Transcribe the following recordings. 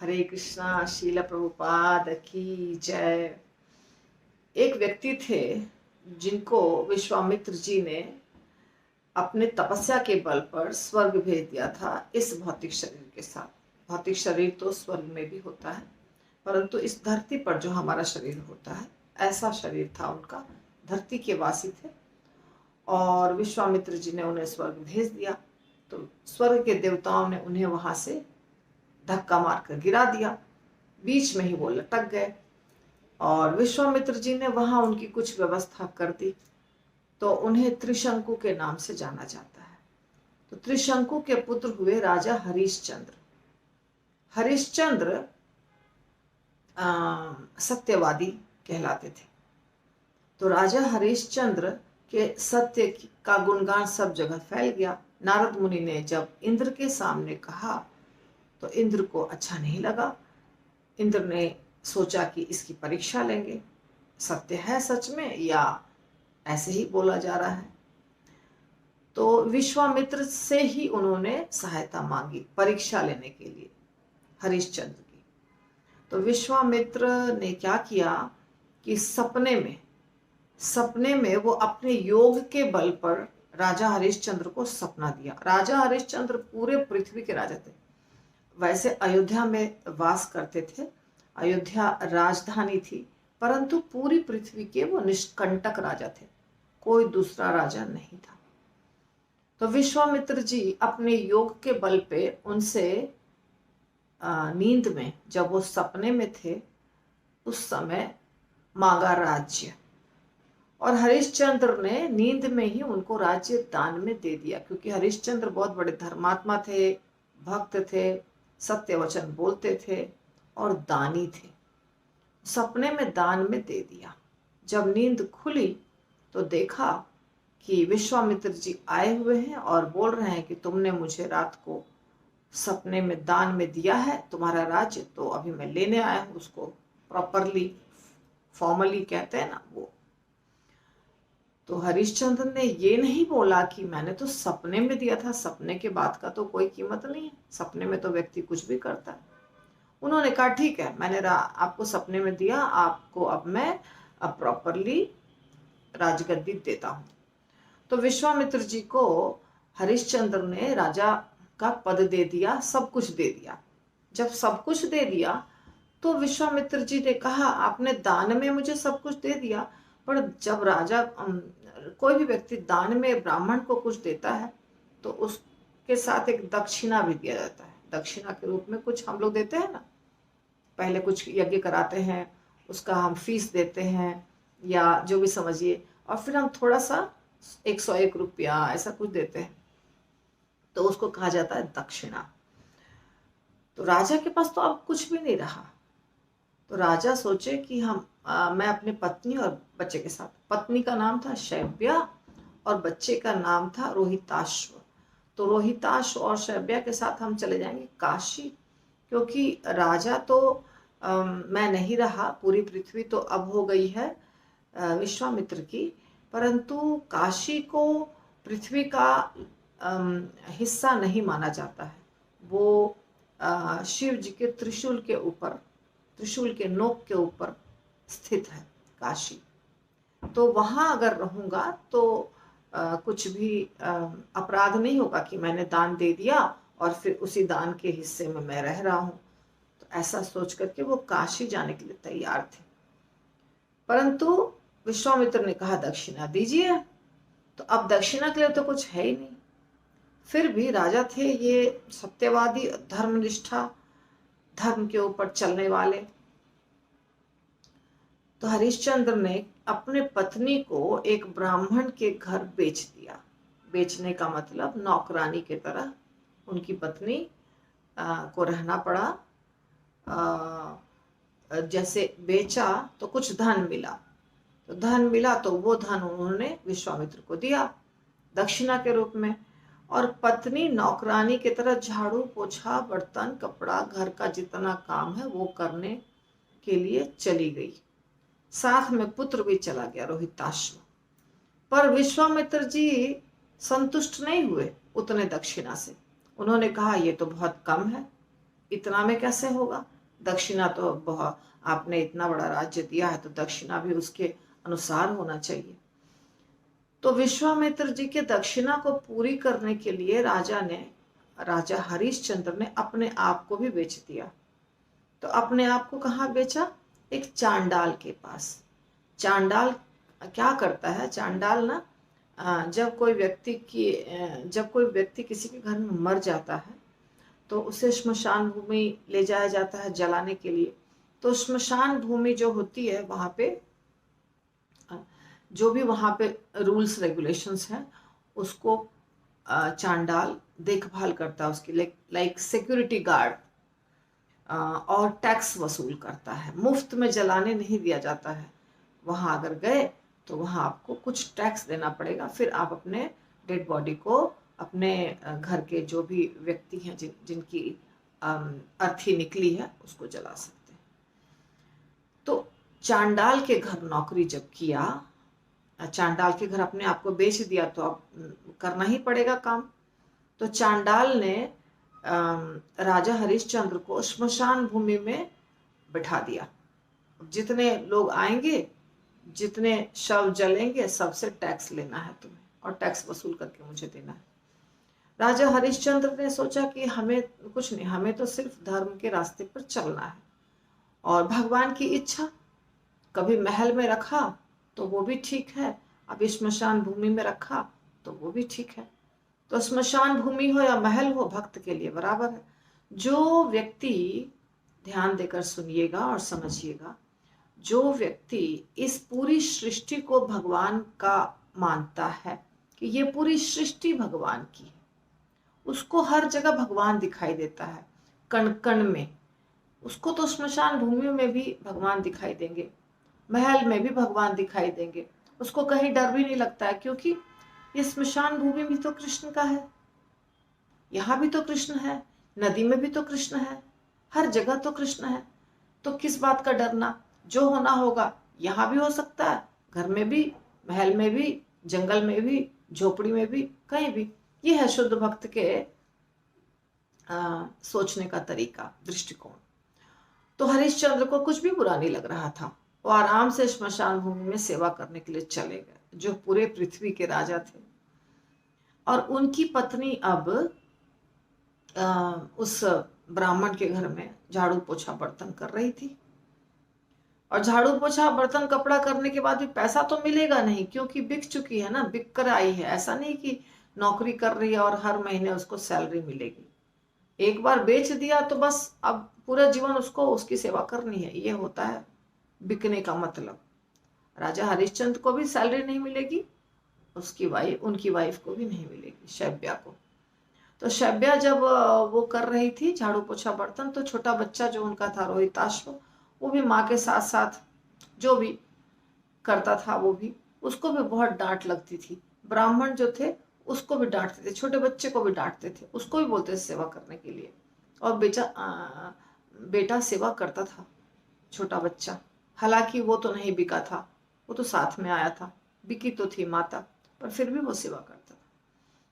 हरे कृष्णा। शील प्रभुपाद की जय। एक व्यक्ति थे जिनको विश्वामित्र जी ने अपने तपस्या के बल पर स्वर्ग भेज दिया था इस भौतिक शरीर के साथ। भौतिक शरीर तो स्वर्ग में भी होता है, परंतु इस धरती पर जो हमारा शरीर होता है ऐसा शरीर था उनका। धरती के वासी थे और विश्वामित्र जी ने उन्हें स्वर्ग भेज दिया। तो स्वर्ग के देवताओं ने उन्हें वहां से धक्का मारकर गिरा दिया। बीच में ही वो लटक गए और विश्वामित्र जी ने वहां उनकी कुछ व्यवस्था कर दी। तो उन्हें त्रिशंकु के नाम से जाना जाता है। तो त्रिशंकु के पुत्र हुए राजा हरिश्चंद्र। हरिश्चंद्र सत्यवादी कहलाते थे। तो राजा हरिश्चंद्र के सत्य का गुणगान सब जगह फैल गया। नारद मुनि ने जब इंद्र के सामने कहा तो इंद्र को अच्छा नहीं लगा। इंद्र ने सोचा कि इसकी परीक्षा लेंगे, सत्य है सच में या ऐसे ही बोला जा रहा है। तो विश्वामित्र से ही उन्होंने सहायता मांगी परीक्षा लेने के लिए हरिश्चंद्र की। तो विश्वामित्र ने क्या किया कि सपने में वो अपने योग के बल पर राजा हरिश्चंद्र को सपना दिया। राजा हरिश्चंद्र पूरे पृथ्वी के राजा थे। वैसे अयोध्या में वास करते थे, अयोध्या राजधानी थी, परंतु पूरी पृथ्वी के वो निष्कंटक राजा थे, कोई दूसरा राजा नहीं था। तो विश्वामित्र जी अपने योग के बल पे उनसे नींद में, जब वो सपने में थे उस समय मांगा राज्य, और हरिश्चंद्र ने नींद में ही उनको राज्य दान में दे दिया। क्योंकि हरिश्चंद्र बहुत बड़े धर्मात्मा थे, भक्त थे, सत्य वचन बोलते थे और दानी थे। सपने में दान में दे दिया। जब नींद खुली तो देखा कि विश्वामित्र जी आए हुए हैं और बोल रहे हैं कि तुमने मुझे रात को सपने में दान में दिया है तुम्हारा राज्य, तो अभी मैं लेने आया हूं उसको। प्रॉपरली फॉर्मली कहते हैं ना वो। तो हरिश्चंद्र ने ये नहीं बोला कि मैंने तो सपने में दिया था, सपने के बाद का तो कोई कीमत नहीं है, सपने में तो व्यक्ति कुछ भी करता है। उन्होंने कहा ठीक है, मैंने आपको सपने में दिया, आपको अब मैं प्रॉपरली राजगद्दी देता हूं। तो विश्वामित्र जी को हरिश्चंद्र ने राजा का पद दे दिया, सब कुछ दे दिया। जब सब कुछ दे दिया तो विश्वामित्र जी ने कहा आपने दान में मुझे सब कुछ दे दिया, पर जब राजा कोई भी व्यक्ति दान में ब्राह्मण को कुछ देता है तो उसके साथ एक दक्षिणा भी दिया जाता है। दक्षिणा के रूप में कुछ हम लोग देते हैं ना, पहले कुछ यज्ञ कराते हैं, उसका हम फीस देते हैं या जो भी समझिए, और फिर हम थोड़ा सा 101 रुपया ऐसा कुछ देते हैं, तो उसको कहा जाता है दक्षिणा। तो राजा के पास तो अब कुछ भी नहीं रहा। तो राजा सोचे कि मैं अपनी पत्नी और बच्चे के साथ, पत्नी का नाम था शैव्या और बच्चे का नाम था रोहिताश्व। तो रोहिताश्व और शैव्या के साथ हम चले जाएंगे काशी, क्योंकि राजा तो मैं नहीं रहा, पूरी पृथ्वी तो अब हो गई है विश्वामित्र की, परंतु काशी को पृथ्वी का हिस्सा नहीं माना जाता है। वो शिव जी के त्रिशूल के ऊपर, त्रिशूल के नोक के ऊपर स्थित है काशी। तो वहां अगर रहूंगा तो कुछ भी अपराध नहीं होगा कि मैंने दान दे दिया और फिर उसी दान के हिस्से में मैं रह रहा हूं। तो ऐसा सोच करके वो काशी जाने के लिए तैयार थे। परंतु विश्वामित्र ने कहा दक्षिणा दीजिए। तो अब दक्षिणा के लिए तो कुछ है ही नहीं। फिर भी राजा थे ये सत्यवादी, धर्मनिष्ठा, धर्म के ऊपर चलने वाले। तो हरिश्चंद्र ने अपने पत्नी को एक ब्राह्मण के घर बेच दिया। बेचने का मतलब नौकरानी की तरह उनकी पत्नी को रहना पड़ा। जैसे बेचा तो कुछ धन मिला, तो धन मिला तो वो धन उन्होंने विश्वामित्र को दिया दक्षिणा के रूप में। और पत्नी नौकरानी की तरह झाड़ू पोछा बर्तन कपड़ा घर का जितना काम है वो करने के लिए चली गई। साथ में पुत्र भी चला गया रोहिताश्व। पर विश्वामित्र जी संतुष्ट नहीं हुए उतने दक्षिणा से। उन्होंने कहा ये तो बहुत कम है, इतना में कैसे होगा, दक्षिणा तो बहुत, आपने इतना बड़ा राज्य दिया है तो दक्षिणा भी उसके अनुसार होना चाहिए। तो विश्वामित्र जी के दक्षिणा को पूरी करने के लिए राजा हरिश्चंद्र ने अपने आप को भी बेच दिया। तो अपने आप को कहाँ बेचा, एक चांडाल के पास। चांडाल क्या करता है, चांडाल ना जब कोई व्यक्ति किसी के घर में मर जाता है तो उसे श्मशान भूमि ले जाया जाता है जलाने के लिए। तो श्मशान भूमि जो होती है वहां पे जो भी वहां पे रूल्स रेगुलेशंस हैं उसको चांडाल देखभाल करता है, उसकी लाइक सिक्योरिटी गार्ड, और टैक्स वसूल करता है। मुफ्त में जलाने नहीं दिया जाता है। वहां अगर गए तो वहां आपको कुछ टैक्स देना पड़ेगा, फिर आप अपने डेड बॉडी को अपने घर के जो भी व्यक्ति हैं जिनकी अर्थी निकली है उसको जला सकते हैं। तो चांडाल के घर नौकरी जब किया, चांडाल के घर अपने आप को बेच दिया तो अब करना ही पड़ेगा काम। तो चांडाल ने राजा हरिश्चंद्र को श्मशान भूमि में बिठा दिया। जितने लोग आएंगे, जितने शव जलेंगे, सबसे टैक्स लेना है तुम्हें और टैक्स वसूल करके मुझे देना है। राजा हरिश्चंद्र ने सोचा कि हमें कुछ नहीं, हमें तो सिर्फ धर्म के रास्ते पर चलना है और भगवान की इच्छा। कभी महल में रखा तो वो भी ठीक है, अभी श्मशान भूमि में रखा तो वो भी ठीक है। तो श्मशान भूमि हो या महल हो, भक्त के लिए बराबर है। जो व्यक्ति, ध्यान देकर सुनिएगा और समझिएगा, जो व्यक्ति इस पूरी सृष्टि को भगवान का मानता है कि ये पूरी सृष्टि भगवान की है, उसको हर जगह भगवान दिखाई देता है, कण कण में। उसको तो श्मशान भूमि में भी भगवान दिखाई देंगे, महल में भी भगवान दिखाई देंगे। उसको कहीं डर भी नहीं लगता है, क्योंकि ये श्मशान भूमि भी तो कृष्ण का है, यहाँ भी तो कृष्ण है, नदी में भी तो कृष्ण है, हर जगह तो कृष्ण है। तो किस बात का डरना, जो होना होगा यहाँ भी हो सकता है, घर में भी, महल में भी, जंगल में भी, झोपड़ी में भी, कहीं भी। ये है शुद्ध भक्त के सोचने का तरीका, दृष्टिकोण। तो हरिश्चंद्र को कुछ भी बुरा नहीं लग रहा था। वो आराम से श्मशान भूमि में सेवा करने के लिए चले गए, जो पूरे पृथ्वी के राजा थे। और उनकी पत्नी अब उस ब्राह्मण के घर में झाड़ू पोछा बर्तन कर रही थी। और झाड़ू पोछा बर्तन कपड़ा करने के बाद भी पैसा तो मिलेगा नहीं, क्योंकि बिक चुकी है ना, बिक कर आई है। ऐसा नहीं कि नौकरी कर रही है और हर महीने उसको सैलरी मिलेगी। एक बार बेच दिया तो बस अब पूरा जीवन उसको उसकी सेवा करनी है। ये होता है बिकने का मतलब। राजा हरिश्चंद्र को भी सैलरी नहीं मिलेगी, उनकी वाइफ को भी नहीं मिलेगी, शैब्या को। तो शैब्या जब वो कर रही थी झाड़ू पोछा बर्तन, तो छोटा बच्चा जो उनका था रोहिताश्व, वो भी माँ के साथ साथ जो भी करता था, वो भी, उसको भी बहुत डांट लगती थी। ब्राह्मण जो थे उसको भी डांटते थे, छोटे बच्चे को भी डांटते थे, उसको भी बोलते थे सेवा करने के लिए। और बेटा सेवा करता था, छोटा बच्चा। हालांकि वो तो नहीं बिका था, वो तो साथ में आया था, बिकी तो थी माता, पर फिर भी वो सेवा करता था।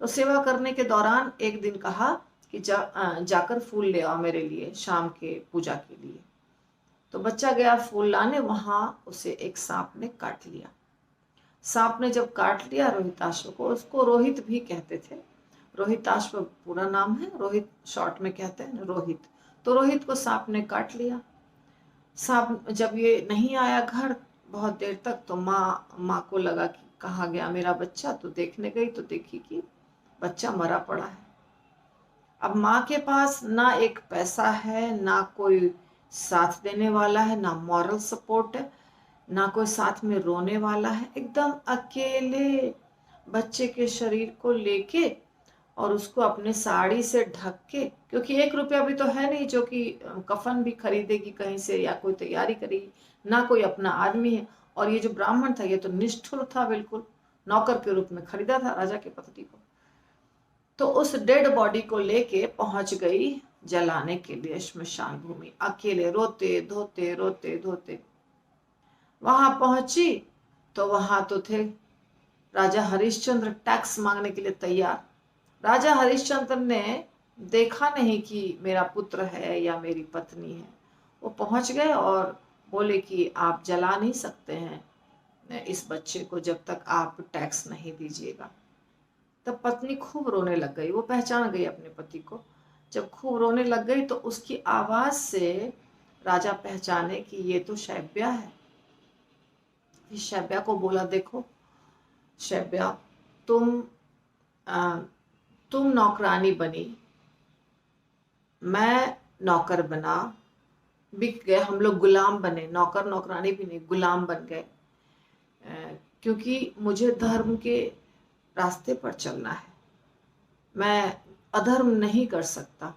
तो सेवा करने के दौरान एक दिन कहा कि जाकर फूल ले आओ मेरे लिए शाम के पूजा के लिए। तो बच्चा गया फूल लाने, वहां उसे एक सांप ने काट लिया। सांप ने जब काट लिया रोहिताश्व को, उसको रोहित भी कहते थे, रोहिताश्व पूरा नाम है, रोहित शॉर्ट में कहते हैं रोहित। तो रोहित को सांप ने काट लिया। सांप जब ये नहीं आया घर बहुत देर तक, तो माँ को लगा कि कहाँ गया मेरा बच्चा। तो देखने गई तो देखी कि बच्चा मरा पड़ा है। अब माँ के पास ना एक पैसा है, ना कोई साथ देने वाला है, ना मॉरल सपोर्ट है, ना कोई साथ में रोने वाला है। एकदम अकेले बच्चे के शरीर को लेके और उसको अपने साड़ी से ढक के, क्योंकि 1 रुपया भी तो है नहीं जो कि कफन भी खरीदेगी कहीं से या कोई तैयारी करेगी, ना कोई अपना आदमी है। और ये जो ब्राह्मण था ये तो निष्ठुर था, बिल्कुल नौकर के रूप में खरीदा था राजा के पत्नी को। तो उस डेड बॉडी को लेके पहुंच गई जलाने के लिए श्मशान भूमि, अकेले रोते धोते। वहां पहुंची तो वहां तो थे राजा हरिश्चंद्र, टैक्स मांगने के लिए तैयार। राजा हरिश्चंद्र ने देखा नहीं कि मेरा पुत्र है या मेरी पत्नी है। वो पहुंच गए और बोले कि आप जला नहीं सकते हैं इस बच्चे को जब तक आप टैक्स नहीं दीजिएगा। तब पत्नी खूब रोने लग गई, वो पहचान गई अपने पति को। जब खूब रोने लग गई तो उसकी आवाज से राजा पहचाने कि ये तो शैब्या है। फिर शैब्या को बोला, देखो शैब्या, तुम आ, तुम नौकरानी बनी, मैं नौकर बना, बिक गए, हम लोग गुलाम बने, नौकर नौकरानी भी नहीं, गुलाम बन गए। क्योंकि मुझे धर्म के रास्ते पर चलना है, मैं अधर्म नहीं कर सकता।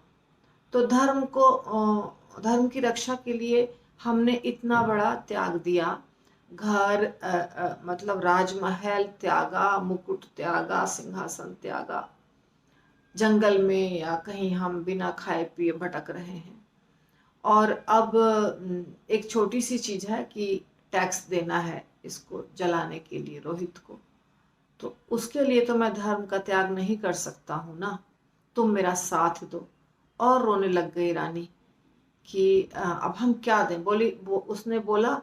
तो धर्म की रक्षा के लिए हमने इतना बड़ा त्याग दिया। घर मतलब राजमहल त्यागा, मुकुट त्यागा, सिंहासन त्यागा, जंगल में या कहीं हम बिना खाए पिए भटक रहे हैं। और अब एक छोटी सी चीज है कि टैक्स देना है इसको जलाने के लिए, रोहित को। तो उसके लिए तो मैं धर्म का त्याग नहीं कर सकता हूं ना, तुम मेरा साथ दो। और रोने लग गई रानी कि अब हम क्या दें। उसने बोला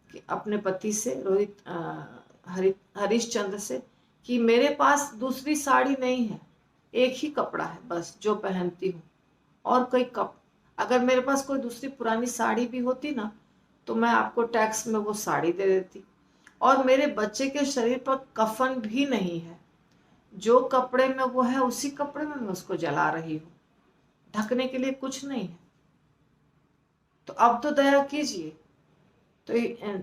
कि अपने पति से, रोहित हरिश्चंद्र से, कि मेरे पास दूसरी साड़ी नहीं है, एक ही कपड़ा है बस जो पहनती हूँ। और कोई अगर मेरे पास कोई दूसरी पुरानी साड़ी भी होती ना तो मैं आपको टैक्स में वो साड़ी दे देती। और मेरे बच्चे के शरीर पर कफन भी नहीं है, जो कपड़े में वो है उसी कपड़े में मैं उसको जला रही हूँ, ढकने के लिए कुछ नहीं है। तो अब तो दया कीजिए। तो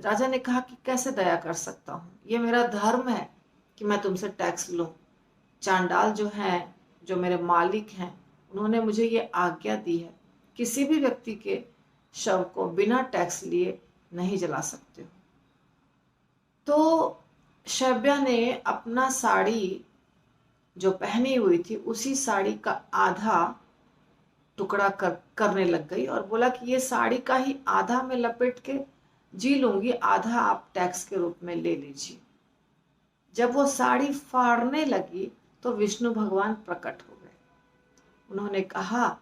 राजा ने कहा कि कैसे दया कर सकता हूँ, ये मेरा धर्म है कि मैं तुमसे टैक्स लूं। चांडाल जो हैं, जो मेरे मालिक हैं, उन्होंने मुझे ये आज्ञा दी है, किसी भी व्यक्ति के शव को बिना टैक्स लिए नहीं जला सकते हो। तो शैब्या ने अपना साड़ी जो पहनी हुई थी उसी साड़ी का आधा टुकड़ा करने लग गई और बोला कि ये साड़ी का ही आधा मैं लपेट के जी लूंगी, आधा आप टैक्स के रूप में ले लीजिए। जब वो साड़ी फाड़ने लगी तो विष्णु भगवान प्रकट हो गए। उन्होंने कहा,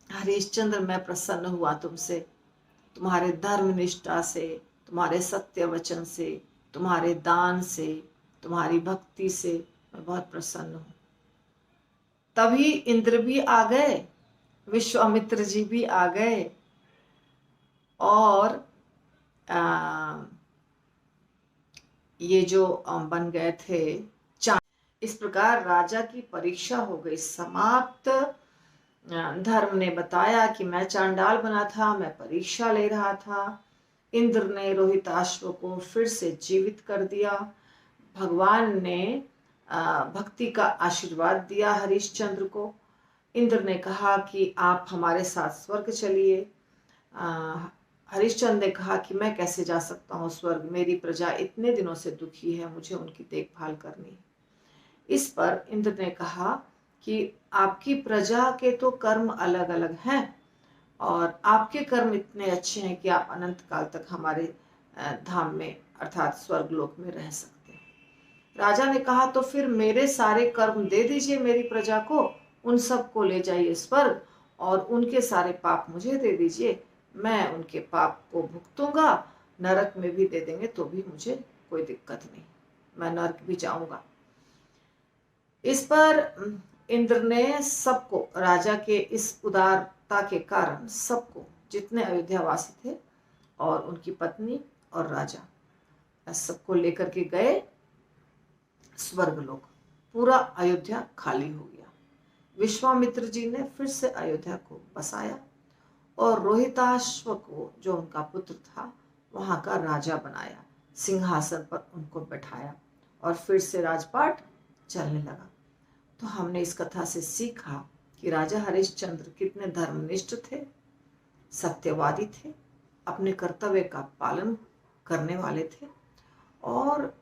हरिश्चंद्र मैं प्रसन्न हुआ तुमसे, तुम्हारे धर्म निष्ठा से, तुम्हारे सत्य वचन से, तुम्हारे दान से, तुम्हारी भक्ति से मैं बहुत प्रसन्न हूं। तभी इंद्र भी आ गए, विश्वामित्र जी भी आ गए और ये जो बन गए थे चांद। इस प्रकार राजा की परीक्षा हो गई समाप्त। धर्म ने बताया कि मैं चांडाल बना था, मैं परीक्षा ले रहा था। इंद्र ने रोहिताश्व को फिर से जीवित कर दिया। भगवान ने भक्ति का आशीर्वाद दिया हरिश्चंद्र को। इंद्र ने कहा कि आप हमारे साथ स्वर्ग चलिए। हरिश्चंद्र ने कहा कि मैं कैसे जा सकता हूँ स्वर्ग, मेरी प्रजा इतने दिनों से दुखी है, मुझे उनकी देखभाल करनी है। इस पर इंद्र ने कहा कि आपकी प्रजा के तो कर्म अलग अलग हैं और आपके कर्म इतने अच्छे हैं कि आप अनंत काल तक हमारे धाम में अर्थात स्वर्ग लोक में रह सकते हैं। राजा ने कहा, तो फिर मेरे सारे कर्म दे दीजिए मेरी प्रजा को, उन सब को ले जाइए स्वर्ग और उनके सारे पाप मुझे दे दीजिए, मैं उनके पाप को भुगतूंगा। नरक में भी दे देंगे तो भी मुझे कोई दिक्कत नहीं, मैं नरक भी जाऊंगा। इस पर इंद्र ने सबको, राजा के इस उदारता के कारण सबको, जितने अयोध्यावासी थे और उनकी पत्नी और राजा, सबको लेकर के गए स्वर्गलोक। पूरा अयोध्या खाली हो गया। विश्वामित्र जी ने फिर से अयोध्या को बसाया और रोहिताश्व को, जो उनका पुत्र था, वहां का राजा बनाया, सिंहासन पर उनको बैठाया और फिर से राजपाट चलने लगा। तो हमने इस कथा से सीखा कि राजा हरिश्चंद्र कितने धर्मनिष्ठ थे, सत्यवादी थे, अपने कर्तव्य का पालन करने वाले थे और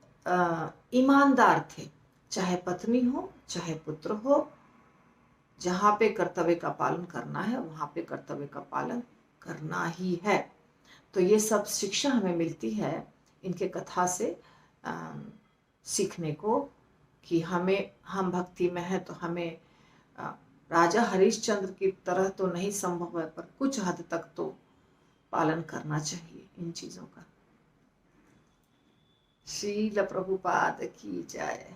ईमानदार थे। चाहे पत्नी हो चाहे पुत्र हो, जहाँ पे कर्तव्य का पालन करना है वहाँ पे कर्तव्य का पालन करना ही है। तो ये सब शिक्षा हमें मिलती है इनके कथा से सीखने को कि हम भक्ति में हैं तो हमें राजा हरिश्चंद्र की तरह तो नहीं संभव है, पर कुछ हद तक तो पालन करना चाहिए इन चीजों का। श्रील प्रभुपाद की जय।